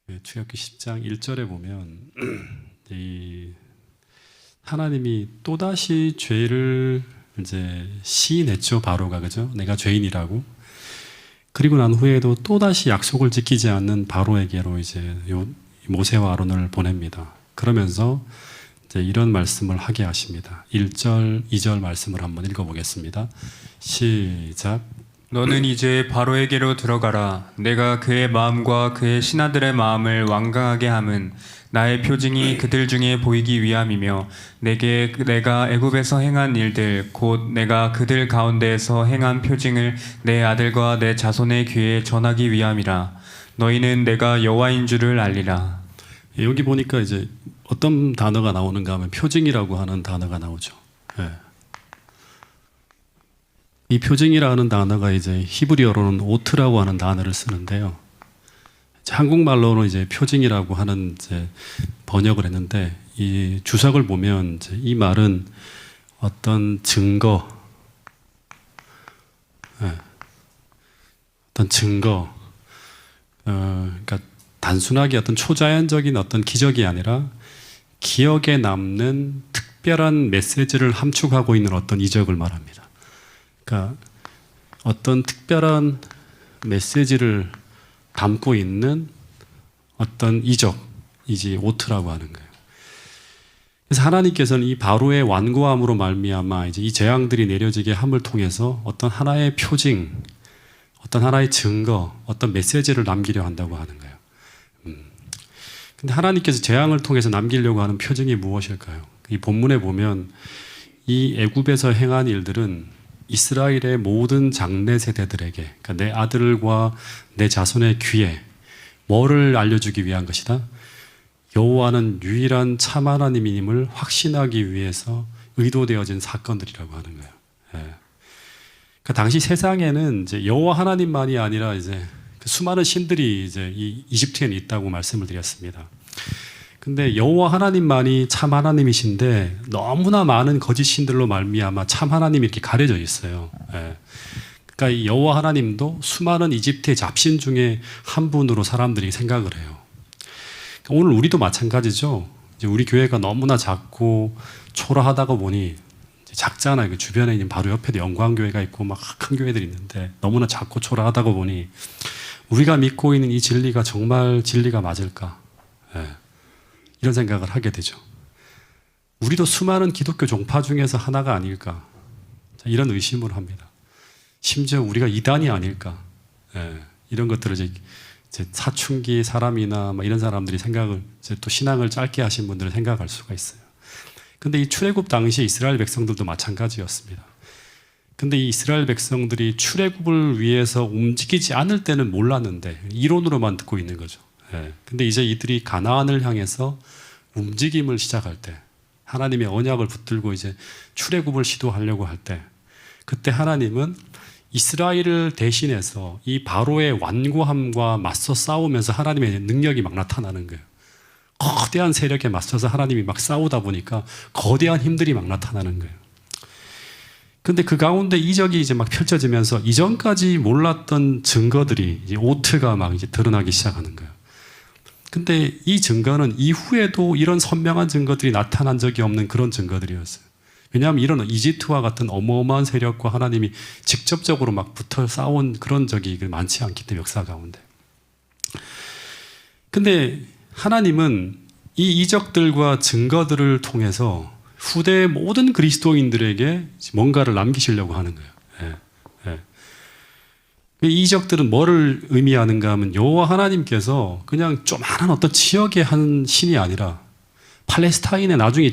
출애굽기 10장 1절에 보면 이 하나님이 또다시 죄를 이제 시인했죠. 바로가, 그죠? 내가 죄인이라고. 그리고 난 후에도 또다시 약속을 지키지 않는 바로에게로 이제 모세와 아론을 보냅니다. 그러면서 이제 이런 말씀을 하게 하십니다. 1절, 2절 말씀을 한번 읽어보겠습니다. 시작. 너는 이제 바로에게로 들어가라. 내가 그의 마음과 그의 신하들의 마음을 완강하게 함은 나의 표징이 그들 중에 보이기 위함이며 내가 애굽에서 행한 일들 곧 내가 그들 가운데에서 행한 표징을 내 아들과 내 자손의 귀에 전하기 위함이라. 너희는 내가 여호와인 줄을 알리라. 여기 보니까 이제 어떤 단어가 나오는가 하면 표징이라고 하는 단어가 나오죠. 예. 이 표징이라는 단어가 이제 히브리어로는 오트라고 하는 단어를 쓰는데요. 한국말로는 이제 표징이라고 하는 이제 번역을 했는데, 이 주석을 보면 이제 이 말은 어떤 증거, 어떤 증거, 그러니까 단순하게 어떤 초자연적인 어떤 기적이 아니라 기억에 남는 특별한 메시지를 함축하고 있는 어떤 이적을 말합니다. 그러니까 어떤 특별한 메시지를 담고 있는 어떤 이적이지 오트라고 하는 거예요. 그래서 하나님께서는 이 바로의 완고함으로 말미암아 이제 이 재앙들이 내려지게 함을 통해서 어떤 하나의 표징, 어떤 하나의 증거, 어떤 메시지를 남기려 한다고 하는 거예요. 근데 하나님께서 재앙을 통해서 남기려고 하는 표징이 무엇일까요? 이 본문에 보면 이 애굽에서 행한 일들은 이스라엘의 모든 장래 세대들에게, 그러니까 내 아들과 내 자손의 귀에 뭐를 알려주기 위한 것이다? 여호와는 유일한 참 하나님임을 확신하기 위해서 의도되어진 사건들이라고 하는 거예요. 예. 그러니까 당시 세상에는 이제 여호와 하나님만이 아니라 이제 그 수많은 신들이 이제 이 이집트에는 있다고 말씀을 드렸습니다. 근데 여호와 하나님만이 참 하나님이신데 너무나 많은 거짓 신들로 말미암아 참 하나님이 이렇게 가려져 있어요. 예. 그러니까 이 여호와 하나님도 수많은 이집트의 잡신 중에 한 분으로 사람들이 생각을 해요. 그러니까 오늘 우리도 마찬가지죠. 이제 우리 교회가 너무나 작고 초라하다가 보니 작잖아요. 그 주변에 있는 바로 옆에도 영광교회가 있고 막 큰 교회들이 있는데 너무나 작고 초라하다가 보니 우리가 믿고 있는 이 진리가 정말 진리가 맞을까? 예. 이런 생각을 하게 되죠. 우리도 수많은 기독교 종파 중에서 하나가 아닐까? 이런 의심을 합니다. 심지어 우리가 이단이 아닐까? 예, 이런 것들을 이제 사춘기 사람이나 이런 사람들이 생각을 이제 또 신앙을 짧게 하신 분들은 생각할 수가 있어요. 근데 이 출애굽 당시 이스라엘 백성들도 마찬가지였습니다. 근데 이 이스라엘 백성들이 출애굽을 위해서 움직이지 않을 때는 몰랐는데 이론으로만 듣고 있는 거죠. 예. 근데 이제 이들이 가나안을 향해서 움직임을 시작할 때, 하나님의 언약을 붙들고 이제 출애굽을 시도하려고 할 때, 그때 하나님은 이스라엘을 대신해서 이 바로의 완고함과 맞서 싸우면서 하나님의 능력이 막 나타나는 거예요. 거대한 세력에 맞서서 하나님이 막 싸우다 보니까 거대한 힘들이 막 나타나는 거예요. 근데 그 가운데 이적이 이제 막 펼쳐지면서 이전까지 몰랐던 증거들이 이제 오트가 막 이제 드러나기 시작하는 거예요. 근데 이 증거는 이후에도 이런 선명한 증거들이 나타난 적이 없는 그런 증거들이었어요. 왜냐하면 이런 이집트와 같은 어마어마한 세력과 하나님이 직접적으로 막 붙어 싸운 그런 적이 많지 않기 때문에 역사 가운데. 근데 하나님은 이 이적들과 증거들을 통해서 후대의 모든 그리스도인들에게 뭔가를 남기시려고 하는 거예요. 예, 예. 이 이적들은 뭐를 의미하는가 하면 여호와 하나님께서 그냥 조그마한 어떤 지역의 한 신이 아니라 팔레스타인에 나중에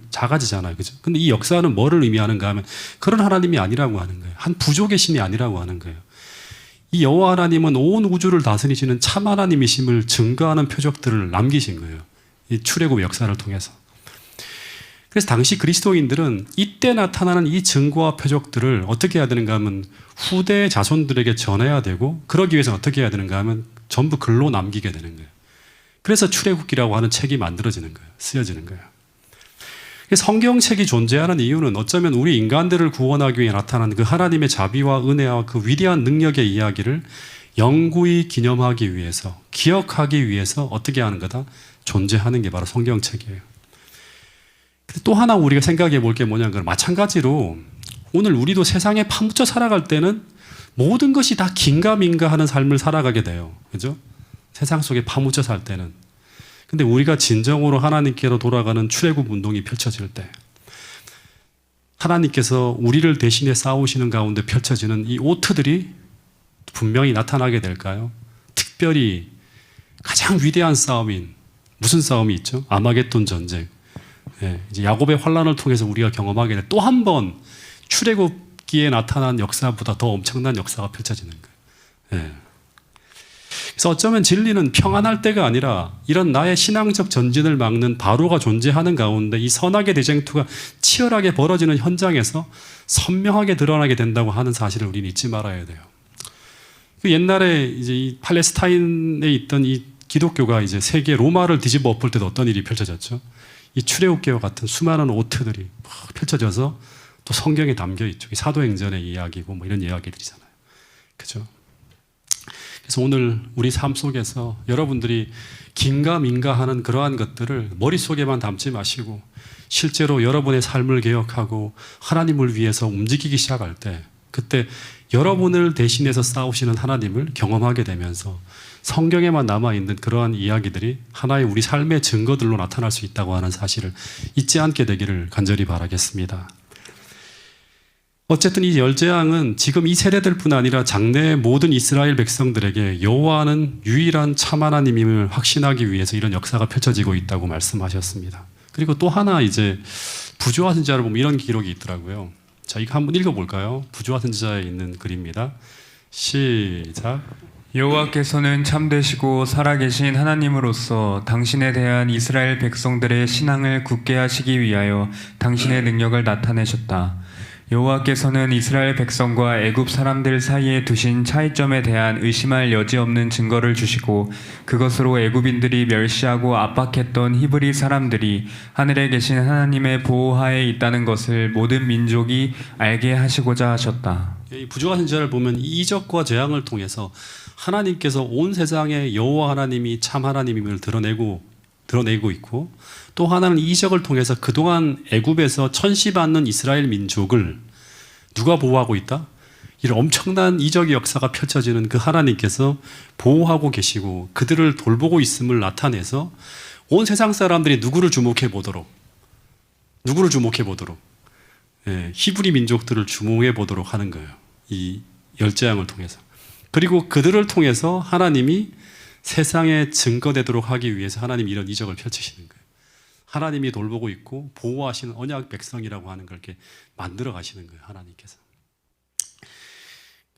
작아지잖아요. 그죠? 근데 이 역사는 뭐를 의미하는가 하면 그런 하나님이 아니라고 하는 거예요. 한 부족의 신이 아니라고 하는 거예요. 이 여호와 하나님은 온 우주를 다스리시는 참 하나님이심을 증거하는 표적들을 남기신 거예요. 이 출애굽 역사를 통해서. 그래서 당시 그리스도인들은 이때 나타나는 이 증거와 표적들을 어떻게 해야 되는가 하면 후대 자손들에게 전해야 되고, 그러기 위해서는 어떻게 해야 되는가 하면 전부 글로 남기게 되는 거예요. 그래서 출애굽기라고 하는 책이 만들어지는 거예요. 쓰여지는 거예요. 성경책이 존재하는 이유는 어쩌면 우리 인간들을 구원하기 위해 나타난 그 하나님의 자비와 은혜와 그 위대한 능력의 이야기를 영구히 기념하기 위해서, 기억하기 위해서 어떻게 하는 거다? 존재하는 게 바로 성경책이에요. 근데 또 하나 우리가 생각해 볼 게 뭐냐면 마찬가지로 오늘 우리도 세상에 파묻혀 살아갈 때는 모든 것이 다 긴가민가 하는 삶을 살아가게 돼요. 그죠? 세상 속에 파묻혀 살 때는. 근데 우리가 진정으로 하나님께로 돌아가는 출애굽 운동이 펼쳐질 때 하나님께서 우리를 대신해 싸우시는 가운데 펼쳐지는 이 오트들이 분명히 나타나게 될까요? 특별히 가장 위대한 싸움인 무슨 싸움이 있죠? 아마겟돈 전쟁. 예, 이제 야곱의 환란을 통해서 우리가 경험하게 될 또 한 번 출애굽기에 나타난 역사보다 더 엄청난 역사가 펼쳐지는 거예요. 예. 그래서 어쩌면 진리는 평안할 때가 아니라 이런 나의 신앙적 전진을 막는 바로가 존재하는 가운데 이 선악의 대쟁투가 치열하게 벌어지는 현장에서 선명하게 드러나게 된다고 하는 사실을 우리는 잊지 말아야 돼요. 그 옛날에 이제 이 팔레스타인에 있던 이 기독교가 이제 세계 로마를 뒤집어 엎을 때도 어떤 일이 펼쳐졌죠? 이 출애굽기와 같은 수많은 오트들이 펼쳐져서 또 성경에 담겨 있죠. 사도행전의 이야기고 뭐 이런 이야기들이잖아요. 그죠? 그래서 오늘 우리 삶 속에서 여러분들이 긴가민가 하는 그러한 것들을 머릿속에만 담지 마시고 실제로 여러분의 삶을 개혁하고 하나님을 위해서 움직이기 시작할 때 그때 여러분을 대신해서 싸우시는 하나님을 경험하게 되면서 성경에만 남아있는 그러한 이야기들이 하나의 우리 삶의 증거들로 나타날 수 있다고 하는 사실을 잊지 않게 되기를 간절히 바라겠습니다. 어쨌든 이 열재앙은 지금 이 세대들뿐 아니라 장래의 모든 이스라엘 백성들에게 여호와는 유일한 참 하나님임을 확신하기 위해서 이런 역사가 펼쳐지고 있다고 말씀하셨습니다. 그리고 또 하나 이제 부조화 선지자를 보면 이런 기록이 있더라고요. 자, 이거 한번 읽어볼까요? 부조화 선지자에 있는 글입니다. 시작. 여호와께서는 참되시고 살아계신 하나님으로서 당신에 대한 이스라엘 백성들의 신앙을 굳게 하시기 위하여 당신의 능력을 나타내셨다. 여호와께서는 이스라엘 백성과 애굽 사람들 사이에 두신 차이점에 대한 의심할 여지 없는 증거를 주시고 그것으로 애굽인들이 멸시하고 압박했던 히브리 사람들이 하늘에 계신 하나님의 보호하에 있다는 것을 모든 민족이 알게 하시고자 하셨다. 이 부조화 선지자를 보면 이적과 재앙을 통해서 하나님께서 온 세상에 여호와 하나님이 참 하나님임을 드러내고 있고 또 하나는 이적을 통해서 그동안 애굽에서 천시받는 이스라엘 민족을 누가 보호하고 있다? 이런 엄청난 이적의 역사가 펼쳐지는 그 하나님께서 보호하고 계시고 그들을 돌보고 있음을 나타내서 온 세상 사람들이 누구를 주목해 보도록 히브리 민족들을 주목해 보도록 하는 거예요. 이 열재앙을 통해서. 그리고 그들을 통해서 하나님이 세상에 증거되도록 하기 위해서 하나님이 이런 이적을 펼치시는 거예요. 하나님이 돌보고 있고 보호하시는 언약 백성이라고 하는 걸 이렇게 만들어 가시는 거예요. 하나님께서.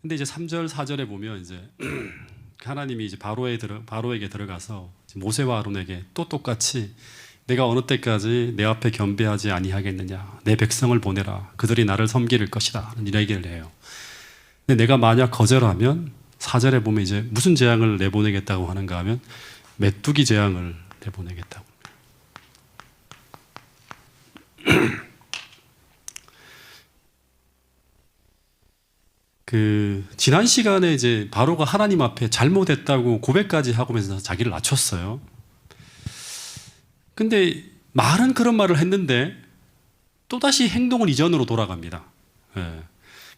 근데 이제 3절, 4절에 보면 이제 하나님이 이제 바로에게 들어가서 모세와 아론에게 또 똑같이 내가 어느 때까지 내 앞에 겸비하지 아니하겠느냐. 내 백성을 보내라. 그들이 나를 섬길 것이다. 이런 얘기를 해요. 근데 내가 만약 거절하면 4절에 보면 이제 무슨 재앙을 내보내겠다고 하는가 하면 메뚜기 재앙을 내보내겠다고. 지난 시간에 이제 바로가 하나님 앞에 잘못했다고 고백까지 하면서 자기를 낮췄어요. 근데 말은 그런 말을 했는데 또다시 행동은 이전으로 돌아갑니다. 예.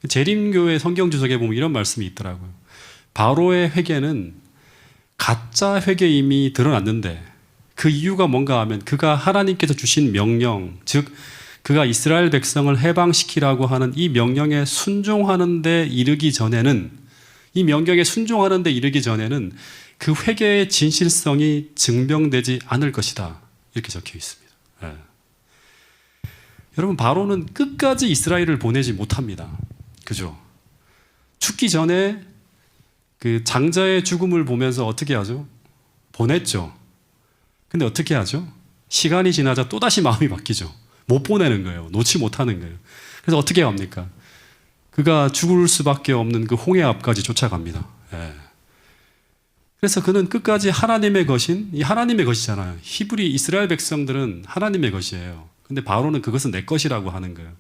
재림교회 성경주석에 보면 이런 말씀이 있더라고요. 바로의 회개는 가짜 회개임이 드러났는데 그 이유가 뭔가 하면 그가 하나님께서 주신 명령, 즉 그가 이스라엘 백성을 해방시키라고 하는 이 명령에 순종하는 데 이르기 전에는 그 회개의 진실성이 증명되지 않을 것이다. 이렇게 적혀 있습니다. 네. 여러분 바로는 끝까지 이스라엘을 보내지 못합니다. 그죠? 죽기 전에 그 장자의 죽음을 보면서 어떻게 하죠? 보냈죠. 근데 어떻게 하죠? 시간이 지나자 또다시 마음이 바뀌죠. 못 보내는 거예요. 놓지 못하는 거예요. 그래서 어떻게 합니까? 그가 죽을 수밖에 없는 그 홍해 앞까지 쫓아갑니다. 예. 그래서 그는 끝까지 하나님의 것인, 이 하나님의 것이잖아요. 히브리 이스라엘 백성들은 하나님의 것이에요. 근데 바로는 그것은 내 것이라고 하는 거예요.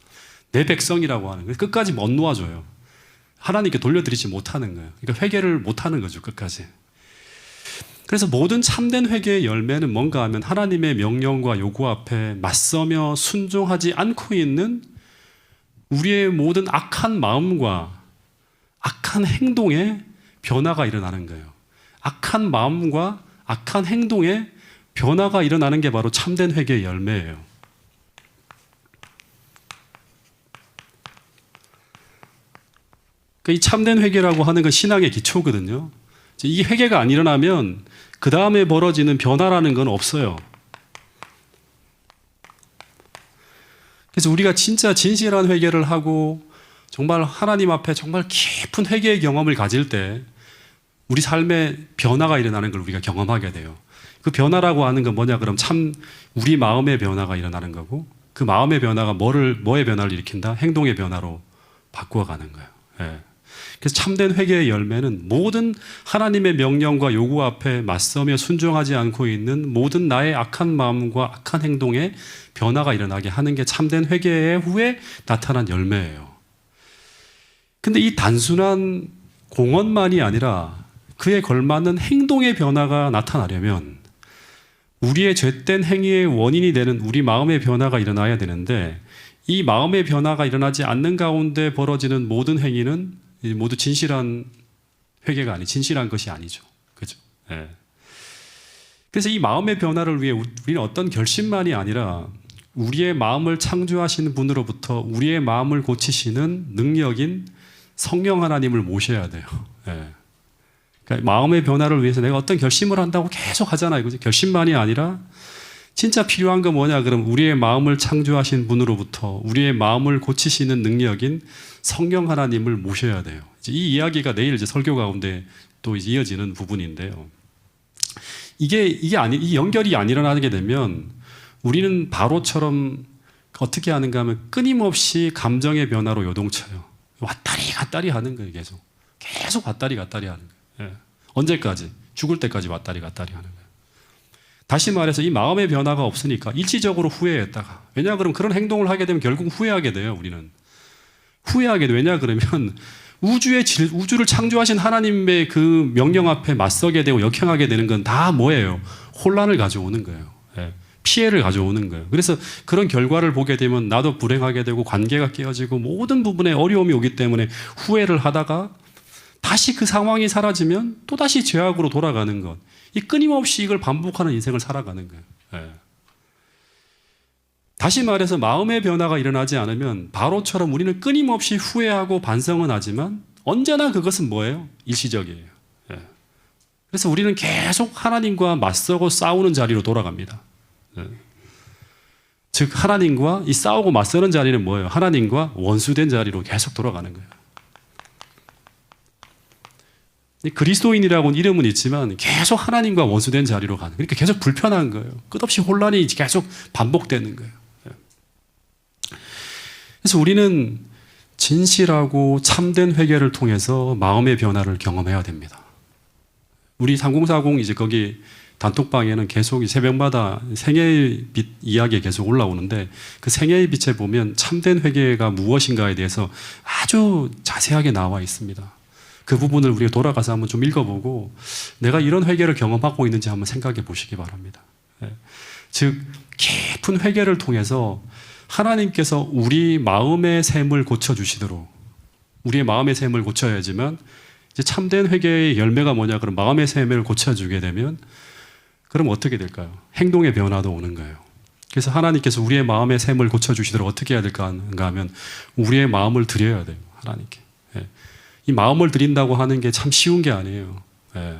내 백성이라고 하는 거예요. 끝까지 못 놓아줘요. 하나님께 돌려드리지 못하는 거예요. 그러니까 회개를 못하는 거죠, 끝까지. 그래서 모든 참된 회개의 열매는 뭔가 하면 하나님의 명령과 요구 앞에 맞서며 순종하지 않고 있는 우리의 모든 악한 마음과 악한 행동에 변화가 일어나는 거예요. 악한 마음과 악한 행동에 변화가 일어나는 게 바로 참된 회개의 열매예요. 이 참된 회개라고 하는 건 신앙의 기초거든요. 이 회개가 안 일어나면 그 다음에 벌어지는 변화라는 건 없어요. 그래서 우리가 진짜 진실한 회개를 하고 정말 하나님 앞에 정말 깊은 회개의 경험을 가질 때 우리 삶에 변화가 일어나는 걸 우리가 경험하게 돼요. 그 변화라고 하는 건 뭐냐 그럼 참 우리 마음의 변화가 일어나는 거고 그 마음의 변화가 뭐의 변화를 일으킨다? 행동의 변화로 바꾸어가는 거예요. 예. 그래서 참된 회개의 열매는 모든 하나님의 명령과 요구 앞에 맞서며 순종하지 않고 있는 모든 나의 악한 마음과 악한 행동에 변화가 일어나게 하는 게 참된 회개 후에 나타난 열매예요. 근데 이 단순한 공언만이 아니라 그에 걸맞는 행동의 변화가 나타나려면 우리의 죄된 행위의 원인이 되는 우리 마음의 변화가 일어나야 되는데 이 마음의 변화가 일어나지 않는 가운데 벌어지는 모든 행위는 모두 진실한 회개가 진실한 것이 아니죠. 그죠? 예. 그래서 이 마음의 변화를 위해 우리는 어떤 결심만이 아니라 우리의 마음을 창조하시는 분으로부터 우리의 마음을 고치시는 능력인 성령 하나님을 모셔야 돼요. 예. 그러니까 마음의 변화를 위해서 내가 어떤 결심을 한다고 계속 하잖아요. 그죠? 결심만이 아니라 진짜 필요한 건 뭐냐? 그럼 우리의 마음을 창조하신 분으로부터 우리의 마음을 고치시는 능력인 성령 하나님을 모셔야 돼요. 이 이야기가 내일 이제 설교 가운데 또 이제 이어지는 부분인데요. 이 연결이 안 일어나게 되면 우리는 바로처럼 어떻게 하는가 하면 끊임없이 감정의 변화로 요동쳐요. 왔다리 갔다리 하는 거예요. 계속 왔다리 갔다리 하는 거예요. 예. 언제까지? 죽을 때까지 왔다리 갔다리 하는 거예요. 다시 말해서 이 마음의 변화가 없으니까 일시적으로 후회했다가 왜냐 그러면 그런 행동을 하게 되면 결국 후회하게 돼요. 우리는 후회하게 돼. 왜냐 그러면 우주를 창조하신 하나님의 그 명령 앞에 맞서게 되고 역행하게 되는 건 다 뭐예요? 혼란을 가져오는 거예요. 예. 피해를 가져오는 거예요. 그래서 그런 결과를 보게 되면 나도 불행하게 되고 관계가 깨어지고 모든 부분에 어려움이 오기 때문에 후회를 하다가 다시 그 상황이 사라지면 또다시 죄악으로 돌아가는 것. 이 끊임없이 이걸 반복하는 인생을 살아가는 거예요. 예. 다시 말해서 마음의 변화가 일어나지 않으면 바로처럼 우리는 끊임없이 후회하고 반성은 하지만 언제나 그것은 뭐예요? 일시적이에요. 예. 그래서 우리는 계속 하나님과 맞서고 싸우는 자리로 돌아갑니다. 예. 즉 하나님과 이 싸우고 맞서는 자리는 뭐예요? 하나님과 원수된 자리로 계속 돌아가는 거예요. 그리스도인이라고는 이름은 있지만 계속 하나님과 원수된 자리로 가는 그러니까 계속 불편한 거예요. 끝없이 혼란이 계속 반복되는 거예요. 그래서 우리는 진실하고 참된 회개를 통해서 마음의 변화를 경험해야 됩니다. 우리 3040 이제 거기 단톡방에는 계속 새벽마다 생애의 빛 이야기가 계속 올라오는데 그 생애의 빛에 보면 참된 회개가 무엇인가에 대해서 아주 자세하게 나와 있습니다. 그 부분을 우리가 돌아가서 한번 좀 읽어보고 내가 이런 회개를 경험하고 있는지 한번 생각해 보시기 바랍니다. 즉 깊은 회개를 통해서 하나님께서 우리 마음의 샘을 고쳐주시도록 우리의 마음의 샘을 고쳐야지만 이제 참된 회개의 열매가 뭐냐 그럼 마음의 샘을 고쳐주게 되면 그럼 어떻게 될까요? 행동의 변화도 오는 거예요. 그래서 하나님께서 우리의 마음의 샘을 고쳐주시도록 어떻게 해야 될까 하면 우리의 마음을 드려야 돼요. 하나님께. 이 마음을 드린다고 하는 게 참 쉬운 게 아니에요. 예.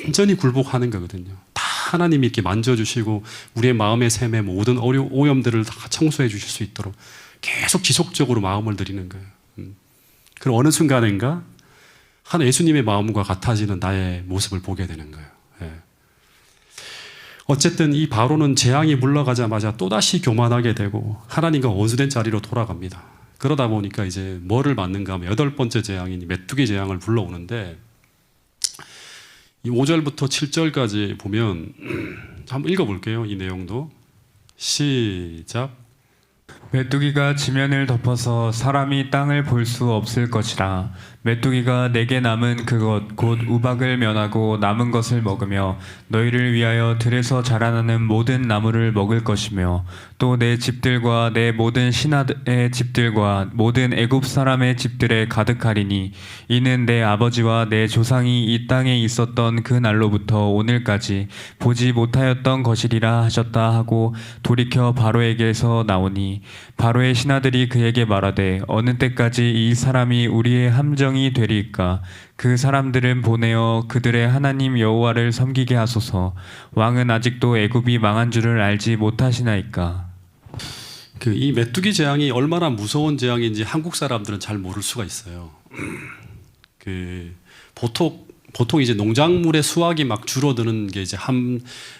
완전히 굴복하는 거거든요. 다 하나님이 이렇게 만져주시고 우리의 마음의 샘의 모든 오염들을 다 청소해 주실 수 있도록 계속 지속적으로 마음을 드리는 거예요. 그리고 어느 순간인가 예수님의 마음과 같아지는 나의 모습을 보게 되는 거예요. 예. 어쨌든 이 바로는 재앙이 물러가자마자 또다시 교만하게 되고 하나님과 원수된 자리로 돌아갑니다. 그러다 보니까 이제 뭐를 맞는가 하면 8번째 재앙인 메뚜기 재앙을 불러오는데 이 5절부터 7절까지 보면 한번 읽어볼게요. 이 내용도 시작. 메뚜기가 지면을 덮어서 사람이 땅을 볼 수 없을 것이라. 메뚜기가 내게 남은 그것 곧 우박을 면하고 남은 것을 먹으며 너희를 위하여 들에서 자라나는 모든 나무를 먹을 것이며 또 내 집들과 내 모든 신하의 집들과 모든 애굽 사람의 집들에 가득하리니 이는 내 아버지와 내 조상이 이 땅에 있었던 그 날로부터 오늘까지 보지 못하였던 것이리라 하셨다 하고 돌이켜 바로에게서 나오니 바로의 신하들이 그에게 말하되 어느 때까지 이 사람이 우리의 함정이 되리이까. 그 사람들은 보내어 그들의 하나님 여호와를 섬기게 하소서. 왕은 아직도 애굽이 망한 줄을 알지 못하시나이까. 이 메뚜기 재앙이 얼마나 무서운 재앙인지 한국 사람들은 잘 모를 수가 있어요. 보통 이제 농작물의 수확이 막 줄어드는 게 이제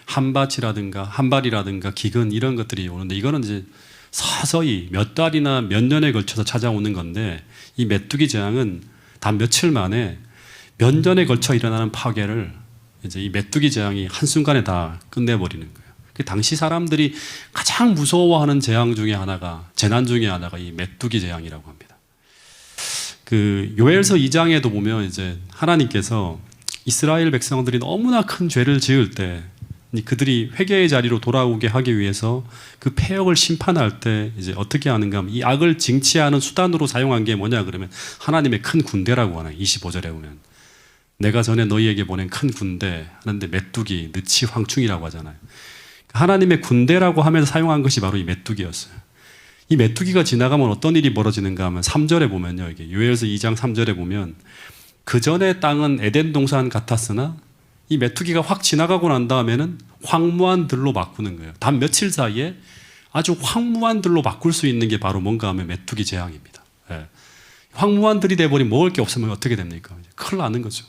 한밭이라든가 한발이라든가 기근 이런 것들이 오는데 이거는 이제 서서히 몇 달이나 몇 년에 걸쳐서 찾아오는 건데 이 메뚜기 재앙은 단 며칠 만에 몇 년에 걸쳐 일어나는 파괴를 이제 이 메뚜기 재앙이 한순간에 다 끝내버리는 거예요. 당시 사람들이 가장 무서워하는 재앙 중에 하나가 재난 중에 하나가 이 메뚜기 재앙이라고 합니다. 요엘서 2장에도 보면 이제 하나님께서 이스라엘 백성들이 너무나 큰 죄를 지을 때 그들이 회개의 자리로 돌아오게 하기 위해서 그 패역을 심판할 때 이제 어떻게 하는가 하면 이 악을 징치하는 수단으로 사용한 게 뭐냐 그러면 하나님의 큰 군대라고 하나요. 25절에 보면 내가 전에 너희에게 보낸 큰 군대 하는데 메뚜기, 느치, 황충이라고 하잖아요. 하나님의 군대라고 하면서 사용한 것이 바로 이 메뚜기였어요. 이 메뚜기가 지나가면 어떤 일이 벌어지는가 하면 3절에 보면요. 이게 요엘서 2장 3절에 보면 그 전에 땅은 에덴 동산 같았으나 이 메뚜기가 확 지나가고 난 다음에는 황무한 들로 바꾸는 거예요. 단 며칠 사이에 아주 황무한 들로 바꿀 수 있는 게 바로 뭔가 하면 메뚜기 재앙입니다. 예. 황무한 들이 돼버리면 먹을 게 없으면 어떻게 됩니까? 큰일 나는 거죠.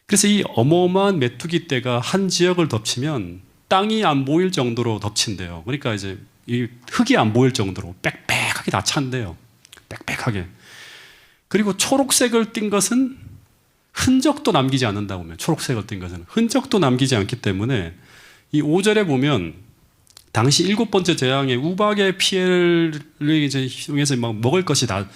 그래서 이 어마어마한 메뚜기 떼가 한 지역을 덮치면 땅이 안 보일 정도로 덮친대요. 그러니까 이제 이 흙이 안 보일 정도로 빽빽하게 다 찬대요. 빽빽하게. 그리고 초록색을 띈 것은 흔적도 남기지 않는다고 하면 초록색을 띈 것은 흔적도 남기지 않기 때문에 이 5절에 보면 당시 7번째 재앙의 우박의 피해를 이제 이용해서 막 먹을 것이 다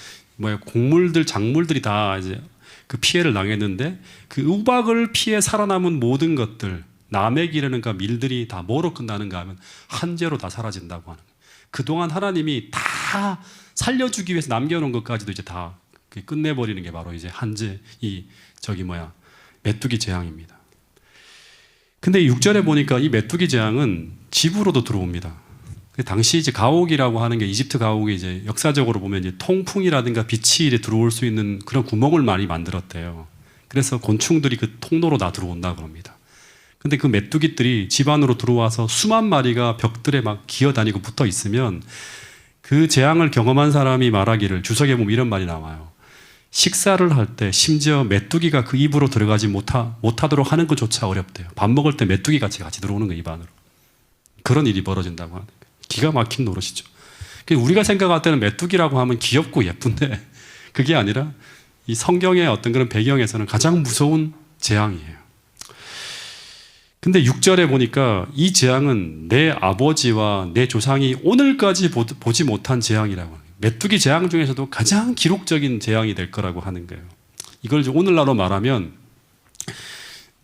곡물들, 작물들이 다 이제 그 피해를 당했는데 그 우박을 피해 살아남은 모든 것들 남의 기르는가 밀들이 다 뭐로 끝나는가 하면 한재로 다 사라진다고 하는 거예요. 그동안 하나님이 다 살려주기 위해서 남겨놓은 것까지도 이제 다 끝내버리는 게 바로 이제 한재 메뚜기 재앙입니다. 근데 6절에 보니까 이 메뚜기 재앙은 집으로도 들어옵니다. 당시 이제 가옥이라고 하는 게 이집트 가옥이 이제 역사적으로 보면 이제 통풍이라든가 빛이 들어올 수 있는 그런 구멍을 많이 만들었대요. 그래서 곤충들이 그 통로로 다 들어온다 그럽니다. 근데 그 메뚜기들이 집 안으로 들어와서 수만 마리가 벽들에 막 기어다니고 붙어 있으면 그 재앙을 경험한 사람이 말하기를 주석에 보면 이런 말이 나와요. 식사를 할 때 심지어 메뚜기가 그 입으로 들어가지 못하도록 하는 것조차 어렵대요. 밥 먹을 때 메뚜기 같이 들어오는 거예요, 입 안으로. 그런 일이 벌어진다고 하는 거예요. 기가 막힌 노릇이죠. 우리가 생각할 때는 메뚜기라고 하면 귀엽고 예쁜데 그게 아니라 이 성경의 어떤 그런 배경에서는 가장 무서운 재앙이에요. 근데 6절에 보니까 이 재앙은 내 아버지와 내 조상이 오늘까지 보지 못한 재앙이라고 해요. 메뚜기 재앙 중에서도 가장 기록적인 재앙이 될 거라고 하는 거예요. 이걸 오늘날로 말하면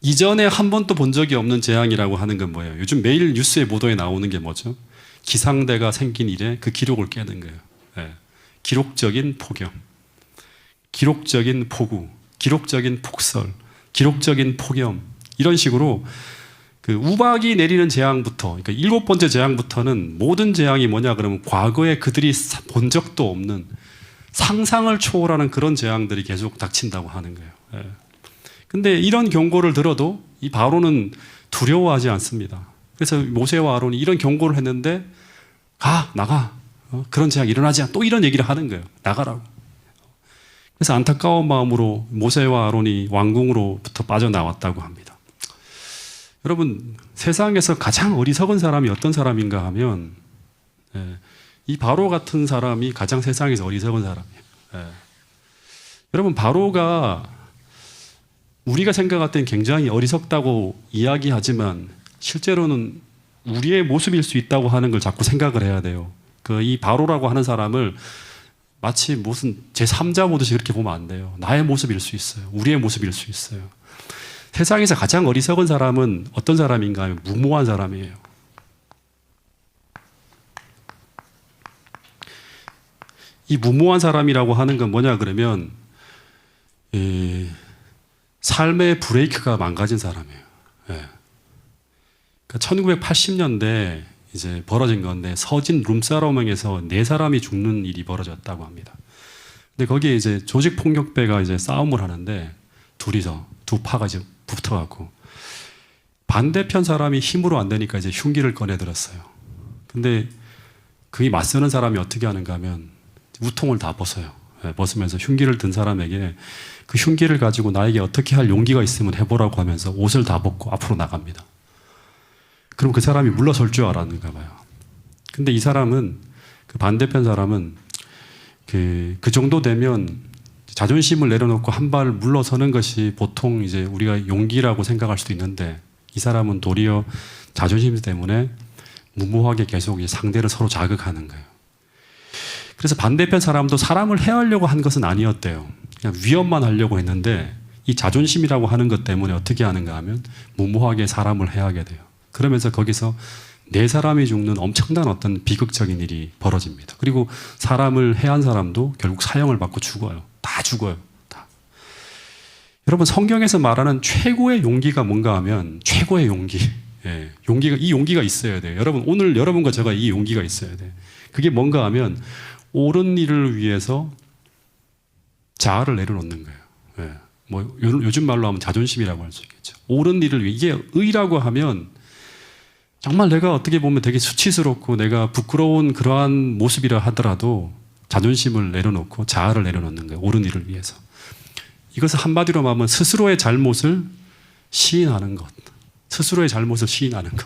이전에 한 번도 본 적이 없는 재앙이라고 하는 건 뭐예요? 요즘 매일 뉴스에 보도에 나오는 게 뭐죠? 기상대가 생긴 이래 그 기록을 깨는 거예요. 네. 기록적인 폭염, 기록적인 폭우, 기록적인 폭설, 기록적인 폭염 이런 식으로 그 우박이 내리는 재앙부터, 그러니까 7번째 재앙부터는 모든 재앙이 뭐냐 그러면 과거에 그들이 본 적도 없는 상상을 초월하는 그런 재앙들이 계속 닥친다고 하는 거예요. 예. 근데 이런 경고를 들어도 이 바로는 두려워하지 않습니다. 그래서 모세와 아론이 이런 경고를 했는데 나가. 그런 재앙이 일어나지 않아. 또 이런 얘기를 하는 거예요. 나가라고. 그래서 안타까운 마음으로 모세와 아론이 왕궁으로부터 빠져나왔다고 합니다. 여러분 세상에서 가장 어리석은 사람이 어떤 사람인가 하면 이 바로 같은 사람이 가장 세상에서 어리석은 사람이에요. 여러분 바로가 우리가 생각할 땐 굉장히 어리석다고 이야기하지만 실제로는 우리의 모습일 수 있다고 하는 걸 자꾸 생각을 해야 돼요. 그 이 바로라고 하는 사람을 마치 무슨 제3자 보듯이 그렇게 보면 안 돼요. 나의 모습일 수 있어요. 우리의 모습일 수 있어요. 세상에서 가장 어리석은 사람은 어떤 사람인가 하면 무모한 사람이에요. 이 무모한 사람이라고 하는 건 뭐냐 그러면 삶의 브레이크가 망가진 사람이에요. 예. 그러니까 1980년대 이제 벌어진 건데 서진 룸사롱에서 4사람이 죽는 일이 벌어졌다고 합니다. 근데 거기에 이제 조직 폭력배가 이제 싸움을 하는데 둘이서 두 파가 이제 붙어갖고 반대편 사람이 힘으로 안 되니까 이제 흉기를 꺼내 들었어요. 근데 그게 맞서는 사람이 어떻게 하는가 하면 우통을 다 벗어요. 예, 벗으면서 흉기를 든 사람에게 그 흉기를 가지고 나에게 어떻게 할 용기가 있으면 해보라고 하면서 옷을 다 벗고 앞으로 나갑니다. 그럼 그 사람이 물러설 줄 알았는가 봐요. 근데 이 사람은 그 반대편 사람은 그 정도 되면 자존심을 내려놓고 한 발 물러서는 것이 보통 이제 우리가 용기라고 생각할 수도 있는데 이 사람은 도리어 자존심 때문에 무모하게 계속 이제 상대를 서로 자극하는 거예요. 그래서 반대편 사람도 사람을 해하려고 한 것은 아니었대요. 그냥 위협만 하려고 했는데 이 자존심이라고 하는 것 때문에 어떻게 하는가 하면 무모하게 사람을 해하게 돼요. 그러면서 거기서 4사람이 죽는 엄청난 어떤 비극적인 일이 벌어집니다. 그리고 사람을 해한 사람도 결국 사형을 받고 죽어요. 다 죽어요. 다. 여러분 성경에서 말하는 최고의 용기가 뭔가 하면 최고의 용기. 예, 이 용기가 있어야 돼요. 여러분 오늘 여러분과 제가 이 용기가 있어야 돼요. 그게 뭔가 하면 옳은 일을 위해서 자아를 내려놓는 거예요. 예, 뭐 요즘 말로 하면 자존심이라고 할 수 있겠죠. 옳은 일을 위해 이게 의라고 하면 정말 내가 어떻게 보면 되게 수치스럽고 내가 부끄러운 그러한 모습이라 하더라도 자존심을 내려놓고 자아를 내려놓는 거예요. 옳은 일을 위해서. 이것을 한마디로 말하면 스스로의 잘못을 시인하는 것. 스스로의 잘못을 시인하는 것.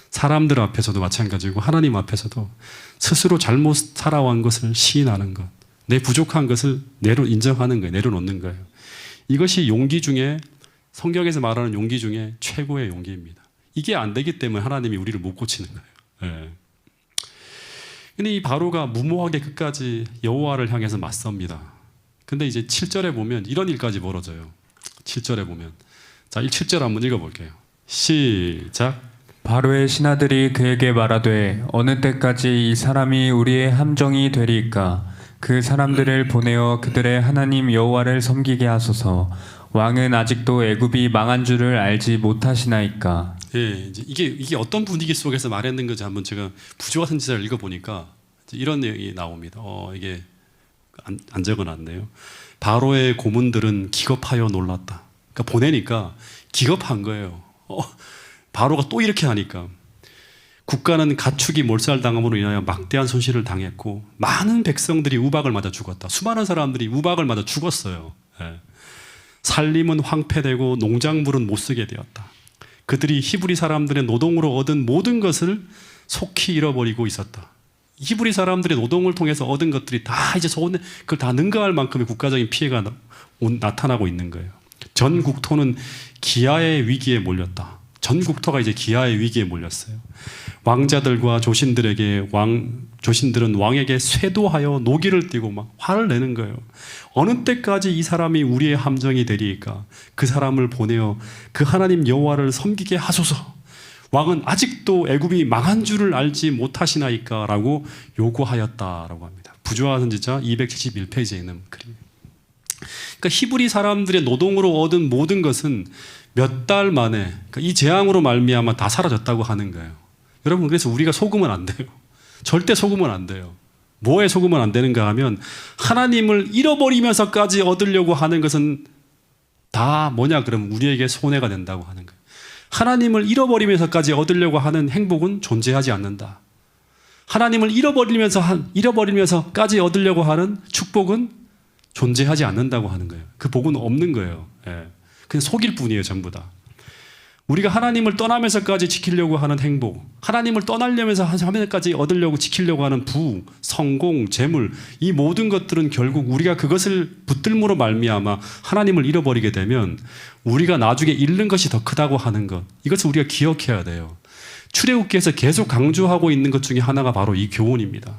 사람들 앞에서도 마찬가지고 하나님 앞에서도 스스로 잘못 살아온 것을 시인하는 것. 내 부족한 것을 인정하는 거예요. 내려놓는 거예요. 이것이 용기 중에 성경에서 말하는 용기 중에 최고의 용기입니다. 이게 안 되기 때문에 하나님이 우리를 못 고치는 거예요. 예. 근데 이 바로가 무모하게 끝까지 여호와를 향해서 맞섭니다. 근데 이제 7절에 보면 이런 일까지 벌어져요. 7절에 보면. 자, 7절 한번 읽어볼게요. 시작. 바로의 신하들이 그에게 말하되 어느 때까지 이 사람이 우리의 함정이 되리이까 그 사람들을 보내어 그들의 하나님 여호와를 섬기게 하소서. 왕은 아직도 애굽이 망한 줄을 알지 못하시나이까. 예, 이제 이게 어떤 분위기 속에서 말했는 건지 한번 제가 부조화 선지자를 읽어보니까 이런 내용이 나옵니다. 이게 안 적어놨네요. 바로의 고문들은 기겁하여 놀랐다. 그러니까 보내니까 기겁한 거예요. 바로가 또 이렇게 하니까 국가는 가축이 몰살당함으로 인하여 막대한 손실을 당했고 많은 백성들이 우박을 맞아 죽었다. 수많은 사람들이 우박을 맞아 죽었어요. 예. 살림은 황폐되고 농작물은 못 쓰게 되었다. 그들이 히브리 사람들의 노동으로 얻은 모든 것을 속히 잃어버리고 있었다. 히브리 사람들의 노동을 통해서 얻은 것들이 다 이제 손에 그걸 다 능가할 만큼의 국가적인 피해가 나타나고 있는 거예요. 전 국토는 기아의 위기에 몰렸다. 전 국토가 이제 기아의 위기에 몰렸어요. 왕자들과 조신들은 왕에게 쇄도하여 노기를 띠고 막 화를 내는 거예요. 어느 때까지 이 사람이 우리의 함정이 되리이까 그 사람을 보내어 그 하나님 여호와를 섬기게 하소서. 왕은 아직도 애굽이 망한 줄을 알지 못하시나이까 라고 요구하였다라고 합니다. 부조화 선지자 271페이지에 있는 글입니다. 그러니까 히브리 사람들의 노동으로 얻은 모든 것은 몇 달 만에 그러니까 이 재앙으로 말미암아 다 사라졌다고 하는 거예요. 여러분 그래서 우리가 속으면 안 돼요. 절대 속으면 안 돼요. 뭐에 속으면 안 되는가 하면 하나님을 잃어버리면서까지 얻으려고 하는 것은 다 뭐냐 그러면 우리에게 손해가 된다고 하는 거예요. 하나님을 잃어버리면서까지 얻으려고 하는 행복은 존재하지 않는다. 하나님을 잃어버리면서까지 얻으려고 하는 축복은 존재하지 않는다고 하는 거예요. 그 복은 없는 거예요. 예. 그냥 속일 뿐이에요, 전부 다. 우리가 하나님을 떠나면서까지 지키려고 하는 행복, 하나님을 떠나려면서 하면서까지 얻으려고 지키려고 하는 부, 성공, 재물, 이 모든 것들은 결국 우리가 그것을 붙들므로 말미암아 하나님을 잃어버리게 되면 우리가 나중에 잃는 것이 더 크다고 하는 것, 이것을 우리가 기억해야 돼요. 출애굽기에서 계속 강조하고 있는 것 중에 하나가 바로 이 교훈입니다.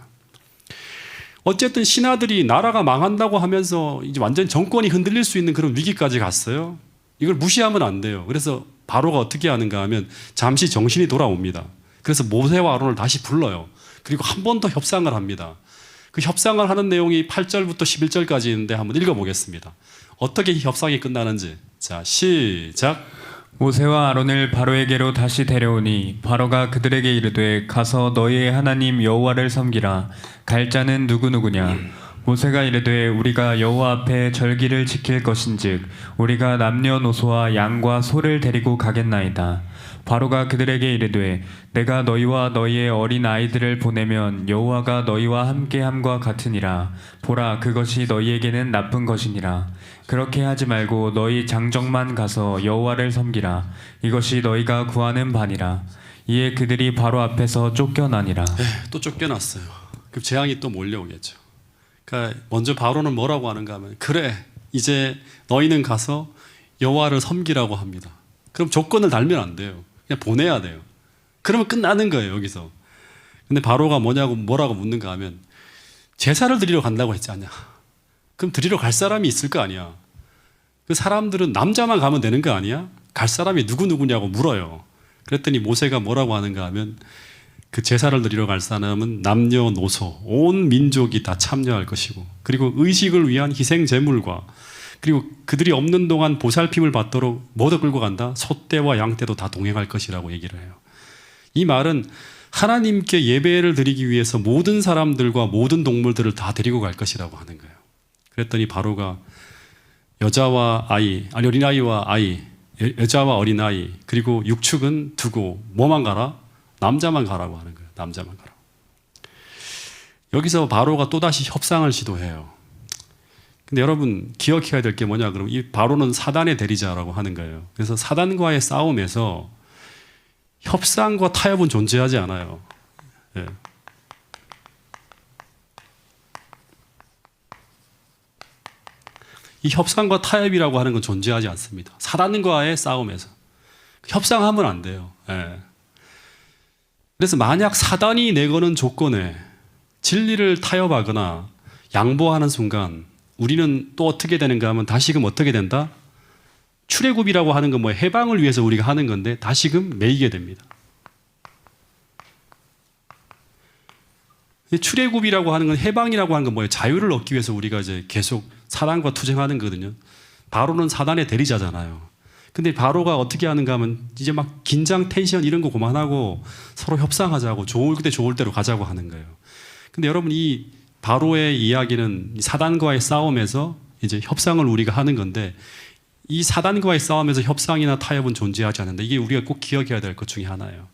어쨌든 신하들이 나라가 망한다고 하면서 이제 완전 정권이 흔들릴 수 있는 그런 위기까지 갔어요. 이걸 무시하면 안 돼요. 그래서 바로가 어떻게 하는가 하면 잠시 정신이 돌아옵니다. 그래서 모세와 아론을 다시 불러요. 그리고 한 번 더 협상을 합니다. 그 협상을 하는 내용이 8절부터 11절까지 있는데 한번 읽어보겠습니다. 어떻게 협상이 끝나는지. 자, 시작. 모세와 아론을 바로에게로 다시 데려오니 바로가 그들에게 이르되 가서 너희의 하나님 여호와를 섬기라. 갈 자는 누구누구냐. 모세가 이르되 우리가 여호와 앞에 절기를 지킬 것인즉 우리가 남녀노소와 양과 소를 데리고 가겠나이다. 바로가 그들에게 이르되 내가 너희와 너희의 어린 아이들을 보내면 여호와가 너희와 함께함과 같으니라. 보라, 그것이 너희에게는 나쁜 것이니라. 그렇게 하지 말고 너희 장정만 가서 여호와를 섬기라. 이것이 너희가 구하는 바니라. 이에 그들이 바로 앞에서 쫓겨나니라. 또 쫓겨났어요. 그럼 재앙이 또 몰려오겠죠. 그러니까 먼저 바로는 뭐라고 하는가 하면 그래, 이제 너희는 가서 여호와를 섬기라고 합니다. 그럼 조건을 달면 안 돼요. 그냥 보내야 돼요. 그러면 끝나는 거예요, 여기서. 근데 바로가 뭐라고 묻는가 하면 제사를 드리러 간다고 했지 않냐. 그럼 드리러 갈 사람이 있을 거 아니야. 그 사람들은 남자만 가면 되는 거 아니야? 갈 사람이 누구냐고 물어요. 그랬더니 모세가 뭐라고 하는가 하면 그 제사를 드리러 갈 사람은 남녀노소 온 민족이 다 참여할 것이고, 그리고 의식을 위한 희생 제물과 그리고 그들이 없는 동안 보살핌을 받도록 뭐도 끌고 간다? 소떼와 양떼도 다 동행할 것이라고 얘기를 해요. 이 말은 하나님께 예배를 드리기 위해서 모든 사람들과 모든 동물들을 다 데리고 갈 것이라고 하는 거예요. 그랬더니 바로가 여자와 아이, 아니 어린아이와 아이, 여자와 어린아이, 그리고 육축은 두고 뭐만 가라? 남자만 가라고 하는 거예요. 남자만 가라. 여기서 바로가 또다시 협상을 시도해요. 근데 여러분 기억해야 될 게 뭐냐 그러면 이 바로는 사단의 대리자라고 하는 거예요. 그래서 사단과의 싸움에서 협상과 타협은 존재하지 않아요. 예. 이 협상과 타협이라고 하는 건 존재하지 않습니다. 사단과의 싸움에서 협상하면 안 돼요. 예. 그래서 만약 사단이 내거는 조건에 진리를 타협하거나 양보하는 순간 우리는 또 어떻게 되는가 하면 다시금 어떻게 된다? 출애굽이라고 하는 건 해방을 위해서 우리가 하는 건데 다시금 매이게 됩니다. 출애굽이라고 하는 건 해방이라고 하는 건 뭐예요? 자유를 얻기 위해서 우리가 이제 계속 사단과 투쟁하는 거거든요. 바로는 사단의 대리자잖아요. 근데 바로가 어떻게 하는가 하면 이제 막 긴장, 텐션 이런 거 그만하고 서로 협상하자고 좋을 때 좋을 대로 가자고 하는 거예요. 근데 여러분 이 바로의 이야기는 사단과의 싸움에서 이제 협상을 우리가 하는 건데 이 사단과의 싸움에서 협상이나 타협은 존재하지 않는다. 이게 우리가 꼭 기억해야 될 것 중에 하나예요.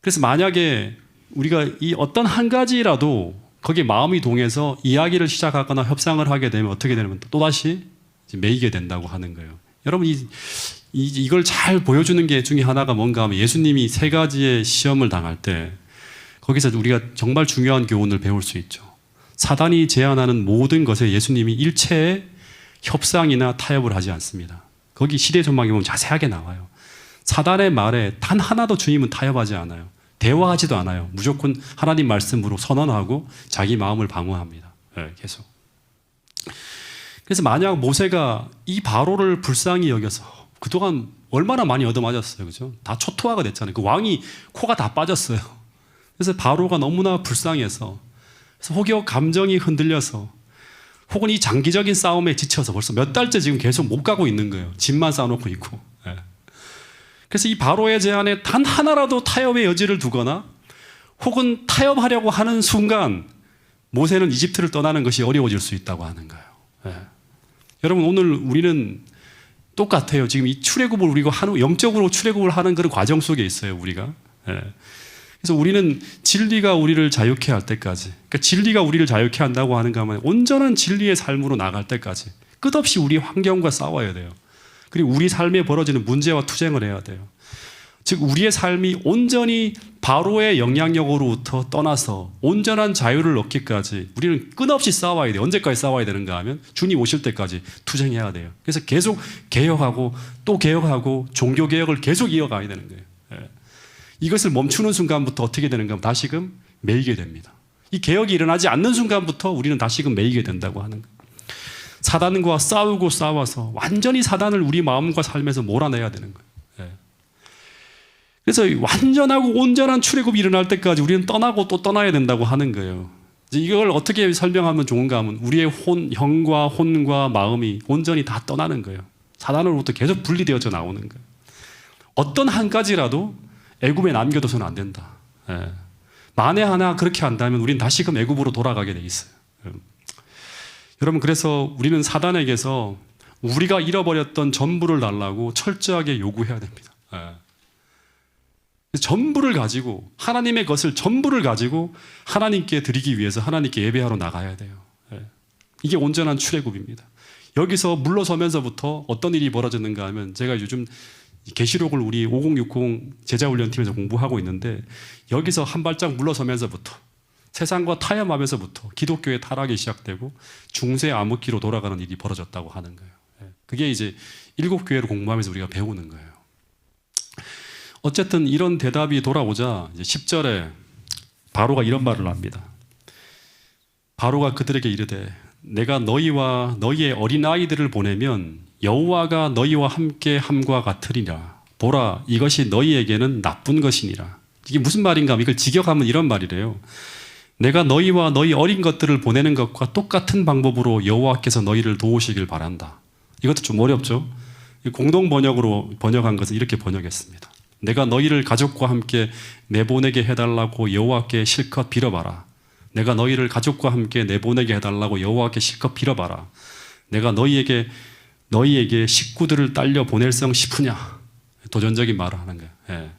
그래서 만약에 우리가 이 어떤 한 가지라도 거기에 마음이 동해서 이야기를 시작하거나 협상을 하게 되면 어떻게 되냐면 또다시 매이게 된다고 하는 거예요. 여러분 이걸 잘 보여주는 게 중에 하나가 뭔가 하면 예수님이 3가지의 시험을 당할 때 거기서 우리가 정말 중요한 교훈을 배울 수 있죠. 사단이 제안하는 모든 것에 예수님이 일체의 협상이나 타협을 하지 않습니다. 거기 시대전망에 보면 자세하게 나와요. 사단의 말에 단 하나도 주님은 타협하지 않아요. 대화하지도 않아요. 무조건 하나님 말씀으로 선언하고 자기 마음을 방어합니다. 네, 계속. 그래서 만약 모세가 이 바로를 불쌍히 여겨서 그동안 얼마나 많이 얻어맞았어요. 그죠? 다 초토화가 됐잖아요. 그 왕이 코가 다 빠졌어요. 그래서 바로가 너무나 불쌍해서 그래서 혹여 감정이 흔들려서 혹은 이 장기적인 싸움에 지쳐서 벌써 몇 달째 지금 계속 못 가고 있는 거예요. 집만 쌓아놓고 있고. 네. 그래서 이 바로의 제안에 단 하나라도 타협의 여지를 두거나 혹은 타협하려고 하는 순간 모세는 이집트를 떠나는 것이 어려워질 수 있다고 하는 거예요. 네. 여러분 오늘 우리는 똑같아요. 지금 이 출애굽을 우리가 영적으로 출애굽을 하는 그런 과정 속에 있어요. 우리가. 네. 그래서 우리는 진리가 우리를 자유케 할 때까지, 그러니까 진리가 우리를 자유케 한다고 하는가 하면 온전한 진리의 삶으로 나갈 때까지 끝없이 우리 환경과 싸워야 돼요. 그리고 우리 삶에 벌어지는 문제와 투쟁을 해야 돼요. 즉 우리의 삶이 온전히 바로의 영향력으로부터 떠나서 온전한 자유를 얻기까지 우리는 끝없이 싸워야 돼요. 언제까지 싸워야 되는가 하면 주님 오실 때까지 투쟁해야 돼요. 그래서 계속 개혁하고 또 개혁하고 종교개혁을 계속 이어가야 되는 거예요. 예. 이것을 멈추는 순간부터 어떻게 되는가 하면 다시금 매이게 됩니다. 이 개혁이 일어나지 않는 순간부터 우리는 다시금 매이게 된다고 하는 거예요. 사단과 싸우고 싸워서 완전히 사단을 우리 마음과 삶에서 몰아내야 되는 거예요. 예. 그래서 완전하고 온전한 출애굽이 일어날 때까지 우리는 떠나고 또 떠나야 된다고 하는 거예요. 이제 이걸 어떻게 설명하면 좋은가 하면 우리의 형과 혼과 마음이 온전히 다 떠나는 거예요. 사단으로부터 계속 분리되어져 나오는 거예요. 어떤 한 가지라도 애굽에 남겨둬서는 안 된다. 예. 만에 하나 그렇게 한다면 우리는 다시금 애굽으로 돌아가게 돼 있어요. 예. 여러분, 그래서 우리는 사단에게서 우리가 잃어버렸던 전부를 달라고 철저하게 요구해야 됩니다. 예. 전부를 가지고 하나님의 것을 전부를 가지고 하나님께 드리기 위해서 하나님께 예배하러 나가야 돼요. 예. 이게 온전한 출애굽입니다. 여기서 물러서면서부터 어떤 일이 벌어졌는가 하면 제가 요즘 계시록을 우리 5060 제자훈련팀에서 공부하고 있는데 여기서 한 발짝 물러서면서부터 세상과 타협하면서부터 기독교의 타락이 시작되고 중세 암흑기로 돌아가는 일이 벌어졌다고 하는 거예요. 그게 이제 7교회를 공부하면서 우리가 배우는 거예요. 어쨌든 이런 대답이 돌아오자 이제 10절에 바로가 이런 말을 합니다. 바로가 그들에게 이르되 내가 너희와 너희의 어린아이들을 보내면 여호와가 너희와 함께 함과 같으리라. 보라, 이것이 너희에게는 나쁜 것이니라. 이게 무슨 말인가 하면 이걸 직역하면 이런 말이래요. 내가 너희와 너희 어린 것들을 보내는 것과 똑같은 방법으로 여호와께서 너희를 도우시길 바란다. 이것도 좀 어렵죠? 공동 번역으로 번역한 것은 이렇게 번역했습니다. 내가 너희를 가족과 함께 내보내게 해달라고 여호와께 실컷 빌어봐라. 내가 너희를 가족과 함께 내보내게 해달라고 여호와께 실컷 빌어봐라. 내가 너희에게 식구들을 딸려 보낼성 싶으냐? 도전적인 말을 하는 거예요. 예.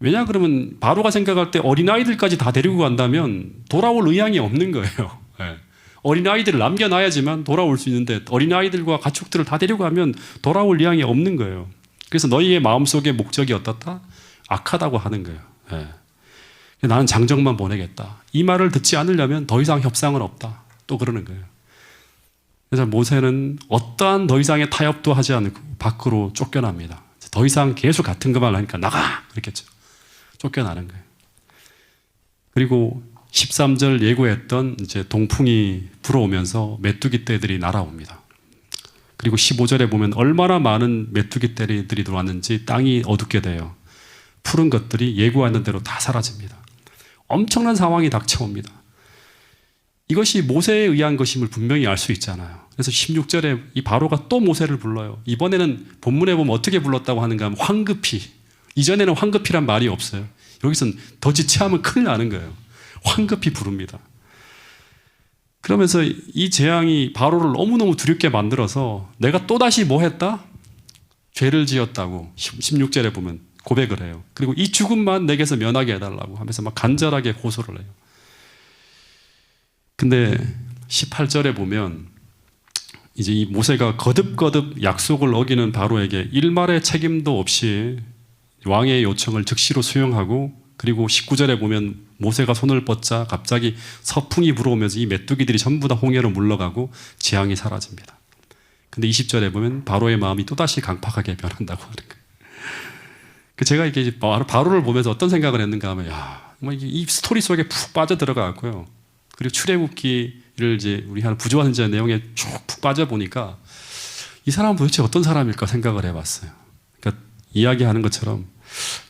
왜냐 그러면 바로가 생각할 때 어린아이들까지 다 데리고 간다면 돌아올 의향이 없는 거예요. 예. 어린아이들을 남겨놔야지만 돌아올 수 있는데 어린아이들과 가축들을 다 데리고 가면 돌아올 의향이 없는 거예요. 그래서 너희의 마음속의 목적이 어떻다? 악하다고 하는 거예요. 예. 나는 장정만 보내겠다. 이 말을 듣지 않으려면 더 이상 협상은 없다. 또 그러는 거예요. 그래서 모세는 어떠한 더 이상의 타협도 하지 않고 밖으로 쫓겨납니다. 더 이상 계속 같은 것만 하니까 나가! 그랬겠죠. 쫓겨나는 거예요. 그리고 13절 예고했던 이제 동풍이 불어오면서 메뚜기 떼들이 날아옵니다. 그리고 15절에 보면 얼마나 많은 메뚜기 떼들이 들어왔는지 땅이 어둡게 돼요. 푸른 것들이 예고하는 대로 다 사라집니다. 엄청난 상황이 닥쳐옵니다. 이것이 모세에 의한 것임을 분명히 알 수 있잖아요. 그래서 16절에 이 바로가 또 모세를 불러요. 이번에는 본문에 보면 어떻게 불렀다고 하는가 하면 황급히. 이전에는 황급히란 말이 없어요. 여기서는 더 지체하면 큰일 나는 거예요. 황급히 부릅니다. 그러면서 이 재앙이 바로를 너무너무 두렵게 만들어서 내가 또다시 뭐 했다? 죄를 지었다고 16절에 보면 고백을 해요. 그리고 이 죽음만 내게서 면하게 해달라고 하면서 막 간절하게 호소를 해요. 근데 18절에 보면 이제 이 모세가 거듭거듭 약속을 어기는 바로에게 일말의 책임도 없이 왕의 요청을 즉시로 수용하고 그리고 19절에 보면 모세가 손을 뻗자 갑자기 서풍이 불어오면서 이 메뚜기들이 전부 다 홍해로 물러가고 재앙이 사라집니다. 근데 20절에 보면 바로의 마음이 또다시 강팍하게 변한다고 하는 거예요. 제가 이게 바로를 보면서 어떤 생각을 했는가 하면 이 스토리 속에 푹 빠져들어가고요. 그리고 출애굽기를 이제 우리 한 부조화 선지자 내용에 푹 빠져보니까 이 사람은 도대체 어떤 사람일까 생각을 해봤어요. 그러니까 이야기하는 것처럼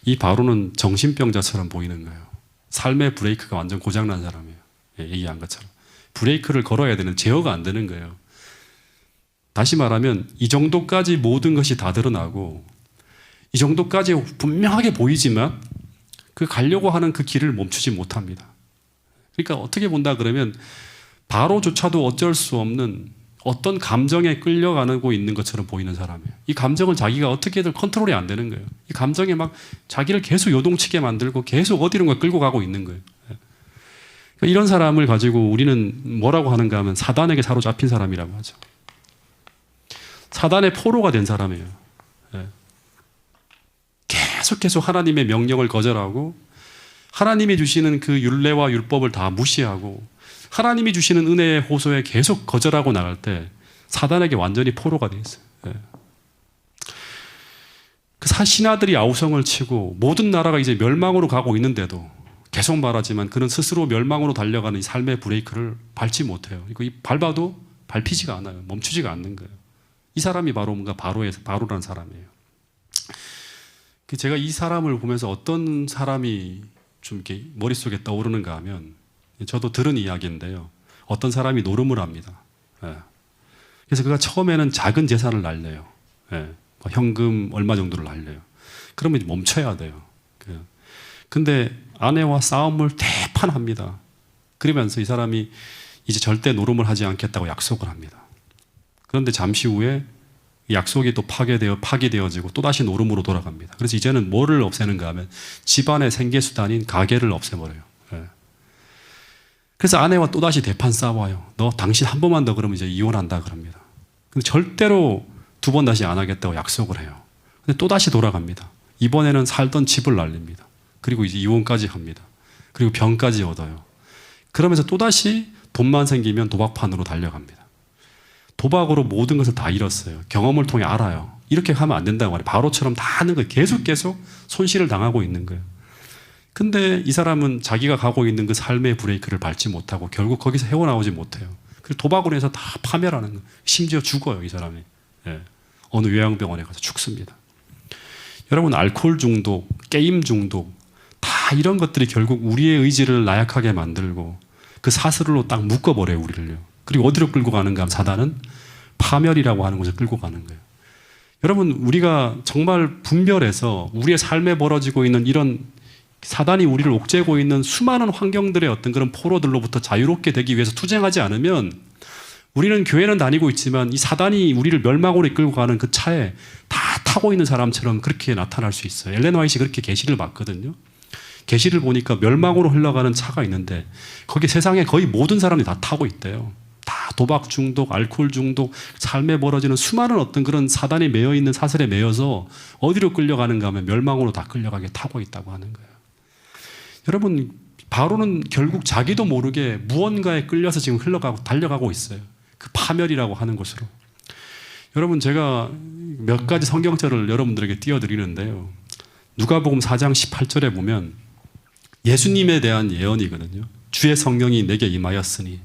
이 바로는 정신병자처럼 보이는 거예요. 삶의 브레이크가 완전 고장난 사람이에요. 얘기한 것처럼. 브레이크를 걸어야 되는 제어가 안 되는 거예요. 다시 말하면 이 정도까지 모든 것이 다 드러나고 이 정도까지 분명하게 보이지만 그 가려고 하는 그 길을 멈추지 못합니다. 그러니까 어떻게 본다 그러면 바로조차도 어쩔 수 없는 어떤 감정에 끌려가고 있는 것처럼 보이는 사람이에요. 이 감정을 자기가 어떻게든 컨트롤이 안 되는 거예요. 이 감정에 막 자기를 계속 요동치게 만들고 계속 어디론가 끌고 가고 있는 거예요. 그러니까 이런 사람을 가지고 우리는 뭐라고 하는가 하면 사단에게 사로잡힌 사람이라고 하죠. 사단의 포로가 된 사람이에요. 계속 하나님의 명령을 거절하고 하나님이 주시는 그 율례와 율법을 다 무시하고 하나님이 주시는 은혜의 호소에 계속 거절하고 나갈 때 사단에게 완전히 포로가 되어 있어요. 그 신하들이 아우성을 치고 모든 나라가 이제 멸망으로 가고 있는데도 계속 말하지만 그는 스스로 멸망으로 달려가는 이 삶의 브레이크를 밟지 못해요. 이거 밟아도 밟히지가 않아요. 멈추지가 않는 거예요. 이 사람이 바로 뭔가 바로라는 사람이에요. 제가 이 사람을 보면서 어떤 사람이 좀 이렇게 머릿속에 떠오르는가 하면, 저도 들은 이야기인데요. 어떤 사람이 노름을 합니다. 예. 그래서 그가 처음에는 작은 재산을 날려요. 예. 현금 얼마 정도를 날려요. 그러면 이제 멈춰야 돼요. 근데 아내와 싸움을 대판합니다. 그러면서 이 사람이 이제 절대 노름을 하지 않겠다고 약속을 합니다. 그런데 잠시 후에 약속이 또 파기되어지고 또다시 노름으로 돌아갑니다. 그래서 이제는 뭐를 없애는가 하면 집안의 생계수단인 가게를 없애버려요. 예. 그래서 아내와 또다시 대판 싸워요. 너 당신 한 번만 더 그러면 이제 이혼한다 그럽니다. 근데 절대로 두 번 다시 안 하겠다고 약속을 해요. 근데 또다시 돌아갑니다. 이번에는 살던 집을 날립니다. 그리고 이제 이혼까지 합니다. 그리고 병까지 얻어요. 그러면서 또다시 돈만 생기면 도박판으로 달려갑니다. 도박으로 모든 것을 다 잃었어요. 경험을 통해 알아요. 이렇게 하면 안 된다고 말해요. 바로처럼 다 하는 거예요. 계속 손실을 당하고 있는 거예요. 근데 이 사람은 자기가 가고 있는 그 삶의 브레이크를 밟지 못하고 결국 거기서 헤어나오지 못해요. 그래서 도박으로 해서 다 파멸하는 거예요. 심지어 죽어요, 이 사람이. 예. 어느 요양병원에 가서 죽습니다. 여러분, 알코올 중독, 게임 중독, 다 이런 것들이 결국 우리의 의지를 나약하게 만들고 그 사슬로 딱 묶어버려요, 우리를요. 그리고 어디로 끌고 가는가 하면 사단은 파멸이라고 하는 곳에 끌고 가는 거예요. 여러분, 우리가 정말 분별해서 우리의 삶에 벌어지고 있는 이런 사단이 우리를 옥죄고 있는 수많은 환경들의 어떤 그런 포로들로부터 자유롭게 되기 위해서 투쟁하지 않으면 우리는 교회는 다니고 있지만 이 사단이 우리를 멸망으로 이끌고 가는 그 차에 다 타고 있는 사람처럼 그렇게 나타날 수 있어요. 엘렌 화이트가 그렇게 계시를 봤거든요. 계시를 보니까 멸망으로 흘러가는 차가 있는데 거기 세상에 거의 모든 사람들이 다 타고 있대요. 다 도박 중독, 알코올 중독, 삶에 벌어지는 수많은 어떤 그런 사단이 매여 있는 사슬에 매여서 어디로 끌려가는가 하면 멸망으로 다 끌려가게 타고 있다고 하는 거예요. 여러분, 바로는 결국 자기도 모르게 무언가에 끌려서 지금 달려가고 있어요. 그 파멸이라고 하는 곳으로. 여러분, 제가 몇 가지 성경절을 여러분들에게 띄워드리는데요. 누가복음 4장 18절에 보면 예수님에 대한 예언이거든요. 주의 성령이 내게 임하였으니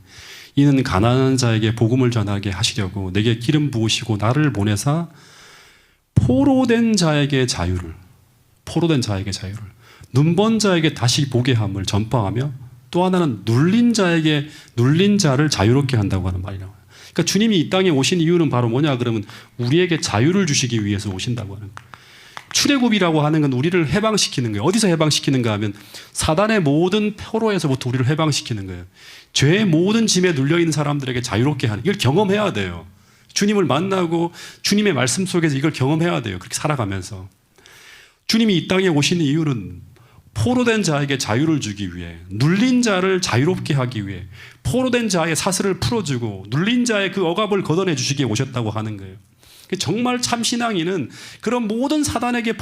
이는 가난한 자에게 복음을 전하게 하시려고 내게 기름 부으시고 나를 보내사 포로된 자에게 자유를, 눈먼 자에게 다시 보게 함을 전파하며 또 하나는 눌린 자를 자유롭게 한다고 하는 말이라고. 그러니까 주님이 이 땅에 오신 이유는 바로 뭐냐 그러면 우리에게 자유를 주시기 위해서 오신다고 하는 거예요. 출애굽이라고 하는 건 우리를 해방시키는 거예요. 어디서 해방시키는가 하면 사단의 모든 포로에서부터 우리를 해방시키는 거예요. 죄의 모든 짐에 눌려있는 사람들에게 자유롭게 하는, 이걸 경험해야 돼요. 주님을 만나고 주님의 말씀 속에서 이걸 경험해야 돼요. 그렇게 살아가면서. 주님이 이 땅에 오시는 이유는 포로된 자에게 자유를 주기 위해, 눌린 자를 자유롭게 하기 위해, 포로된 자의 사슬을 풀어주고 눌린 자의 그 억압을 걷어내 주시기에 오셨다고 하는 거예요. 정말 참 신앙인은 그런 모든 사단에게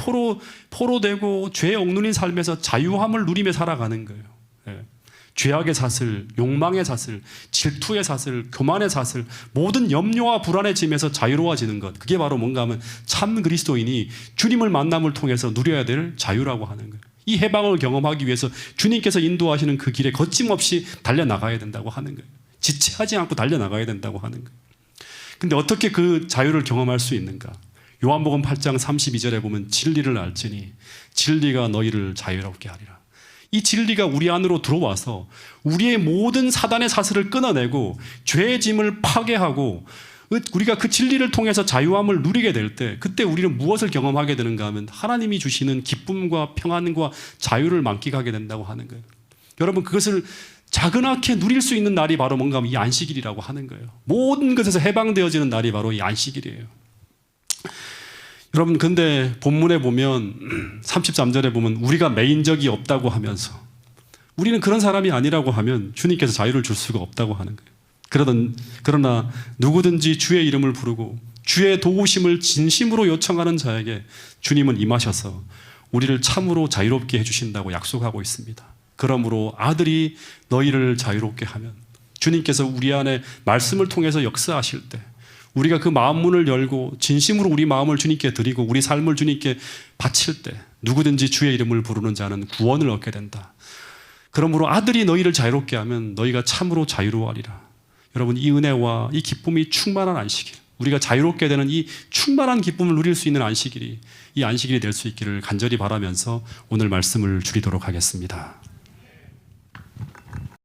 포로되고 죄에 억눌린 삶에서 자유함을 누리며 살아가는 거예요. 예. 죄악의 사슬, 욕망의 사슬, 질투의 사슬, 교만의 사슬, 모든 염려와 불안의 짐에서 자유로워지는 것. 그게 바로 뭔가 하면 참 그리스도인이 주님을 만남을 통해서 누려야 될 자유라고 하는 거예요. 이 해방을 경험하기 위해서 주님께서 인도하시는 그 길에 거침없이 달려나가야 된다고 하는 거예요. 지체하지 않고 달려나가야 된다고 하는 거예요. 근데 어떻게 그 자유를 경험할 수 있는가? 요한복음 8장 32절에 보면 진리를 알지니 진리가 너희를 자유롭게 하리라. 이 진리가 우리 안으로 들어와서 우리의 모든 사단의 사슬을 끊어내고 죄의 짐을 파괴하고 우리가 그 진리를 통해서 자유함을 누리게 될 때 그때 우리는 무엇을 경험하게 되는가 하면 하나님이 주시는 기쁨과 평안과 자유를 만끽하게 된다고 하는 거예요. 여러분, 그것을 자그맣게 누릴 수 있는 날이 바로 뭔가 하면 이 안식일이라고 하는 거예요. 모든 것에서 해방되어지는 날이 바로 이 안식일이에요. 여러분, 근데 본문에 보면 33절에 보면 우리가 매인 적이 없다고 하면서 우리는 그런 사람이 아니라고 하면 주님께서 자유를 줄 수가 없다고 하는 거예요. 그러나 누구든지 주의 이름을 부르고 주의 도우심을 진심으로 요청하는 자에게 주님은 임하셔서 우리를 참으로 자유롭게 해주신다고 약속하고 있습니다. 그러므로 아들이 너희를 자유롭게 하면 주님께서 우리 안에 말씀을 통해서 역사하실 때 우리가 그 마음문을 열고 진심으로 우리 마음을 주님께 드리고 우리 삶을 주님께 바칠 때 누구든지 주의 이름을 부르는 자는 구원을 얻게 된다. 그러므로 아들이 너희를 자유롭게 하면 너희가 참으로 자유로워하리라. 여러분, 이 은혜와 이 기쁨이 충만한 안식일, 우리가 자유롭게 되는 이 충만한 기쁨을 누릴 수 있는 안식일이 이 안식일이 될 수 있기를 간절히 바라면서 오늘 말씀을 줄이도록 하겠습니다.